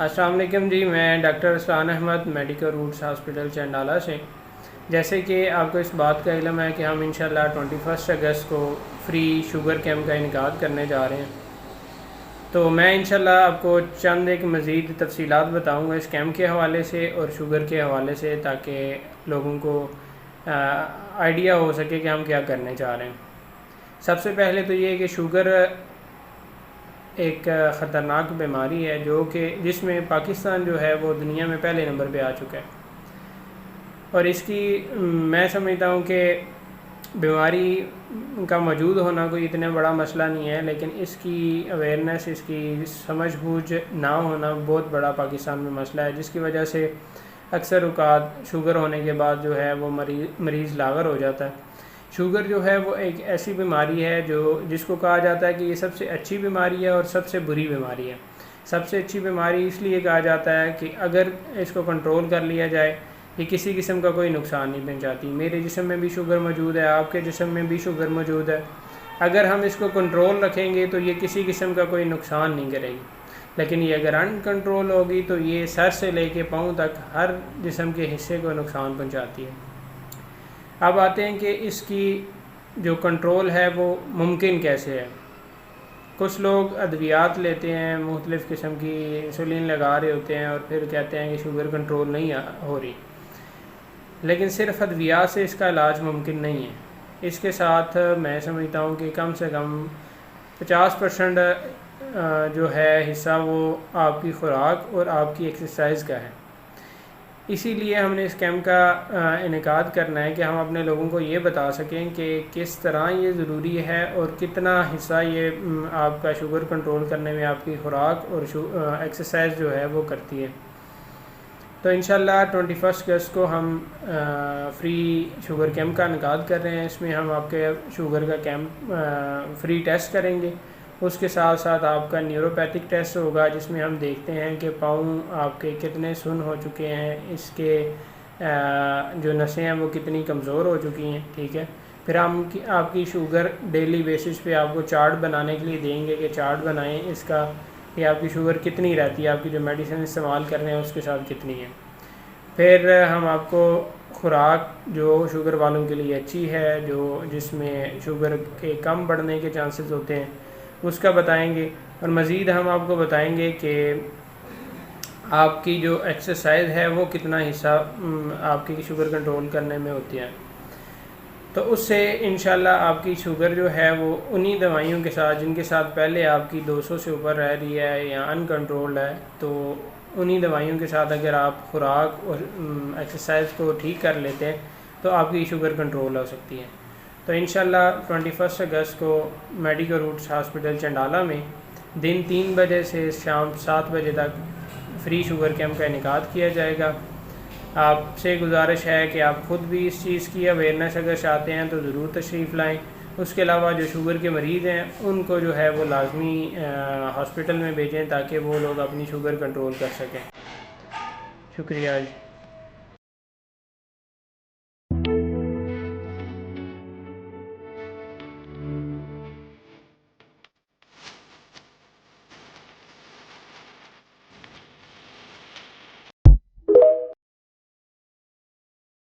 अस्सलाम वालेकुम जी। मैं doctor Aslan Ahmed medical roots hospital Chandala से। जैसे कि आपको इस बात का इल्म है कि हम इंशाल्लाह 21 अगस्त को फ्री शुगर कैम्प का इनकाद करने जा रहे हैं, तो मैं इंशाल्लाह आपको चंद एक मज़ीद तफसीलात बताऊंगा इस कैम्प के हवाले से और शुगर के हवाले से, ताकि लोगों को आइडिया हो सके कि हम क्या करने जा रहे हैं। सबसे पहले तो ये कि शुगर एक ख़तरनाक बीमारी है जो कि जिसमें पाकिस्तान जो है वो दुनिया में पहले नंबर पे आ चुका है, और इसकी मैं समझता हूँ कि बीमारी का मौजूद होना कोई इतना बड़ा मसला नहीं है, लेकिन इसकी अवेयरनेस, इसकी समझ बूझ ना होना बहुत बड़ा पाकिस्तान में मसला है, जिसकी वजह से अक्सर औक़ात शुगर होने के बाद जो है वो मरीज़ लाग़र हो जाता है। शुगर जो है वो एक ऐसी बीमारी है जिसको कहा जाता है कि ये सबसे अच्छी बीमारी है और सबसे बुरी बीमारी है। सबसे अच्छी बीमारी इसलिए कहा जाता है कि अगर इसको कंट्रोल कर लिया जाए, ये किसी किस्म का कोई नुकसान नहीं पहुंचाती। मेरे जिस्म में भी शुगर मौजूद है, आपके जिस्म में भी शुगर मौजूद है। अगर हम इसको कंट्रोल रखेंगे तो ये किसी किस्म का कोई नुकसान नहीं करेगी, लेकिन ये अगर अनकंट्रोल होगी तो ये सर से लेके पाँव तक हर जिस्म के हिस्से को नुकसान पहुँचाती है। अब आते हैं कि इसकी जो कंट्रोल है वो मुमकिन कैसे है। कुछ लोग अद्वियात लेते हैं, मुख्तलिफ़ किस्म की इंसुलिन लगा रहे होते हैं और फिर कहते हैं कि शुगर कंट्रोल नहीं हो रही, लेकिन सिर्फ अद्वियात से इसका इलाज मुमकिन नहीं है। इसके साथ मैं समझता हूँ कि कम से कम 50% जो है हिस्सा वो आपकी ख़ुराक और आपकी एक्सरसाइज का है। इसीलिए हमने इस कैम्प का इनेकाद करना है कि हम अपने लोगों को ये बता सकें कि किस तरह ये ज़रूरी है और कितना हिस्सा ये आपका शुगर कंट्रोल करने में आपकी ख़ुराक और एक्सरसाइज जो है वो करती है। तो इंशाल्लाह 21 अगस्त को हम फ्री शुगर कैम्प का इनेकाद कर रहे हैं। इसमें हम आपके शुगर का कैम्प फ्री टेस्ट करेंगे। उसके साथ साथ आपका न्यूरोपैथिक टेस्ट होगा, जिसमें हम देखते हैं कि पाँव आपके कितने सुन्न हो चुके हैं, इसके जो नसें हैं वो कितनी कमज़ोर हो चुकी हैं। ठीक है, फिर हम आपकी शुगर डेली बेसिस पे आपको चार्ट बनाने के लिए देंगे कि चार्ट बनाएं इसका कि आपकी शुगर कितनी रहती है, आपकी जो मेडिसिन इस्तेमाल कर रहे हैं उसके साथ कितनी है। फिर हम आपको खुराक जो शुगर वालों के लिए अच्छी है, जिसमें शुगर के कम बढ़ने के चांसेस होते हैं, उसका बताएंगे। और मज़ीद हम आपको बताएंगे कि आपकी जो एक्सरसाइज है वो कितना हिस्सा आपकी शुगर कंट्रोल करने में होती है। तो उससे इंशाल्लाह आपकी शुगर जो है वो उन्हीं दवाइयों के साथ जिनके साथ पहले आपकी 200 से ऊपर रह रही है या अनकंट्रोल्ड है, तो उन्हीं दवाइयों के साथ अगर आप खुराक और एक्सरसाइज को ठीक कर लेते हैं तो आपकी शुगर कंट्रोल हो सकती है। तो इंशाल्लाह 21 अगस्त को मेडिकल रूट्स हॉस्पिटल चंडाला में दिन 3 बजे से शाम 7 बजे तक फ्री शुगर कैम्प का इनेकाद किया जाएगा। आपसे गुजारिश है कि आप ख़ुद भी इस चीज़ की अवेयरनेस अगर चाहते हैं तो ज़रूर तशरीफ़ लाएँ। उसके अलावा जो शुगर के मरीज़ हैं उनको जो है वो लाजमी हॉस्पिटल में भेजें ताकि वो लोग अपनी शुगर कंट्रोल कर सकें। शुक्रिया।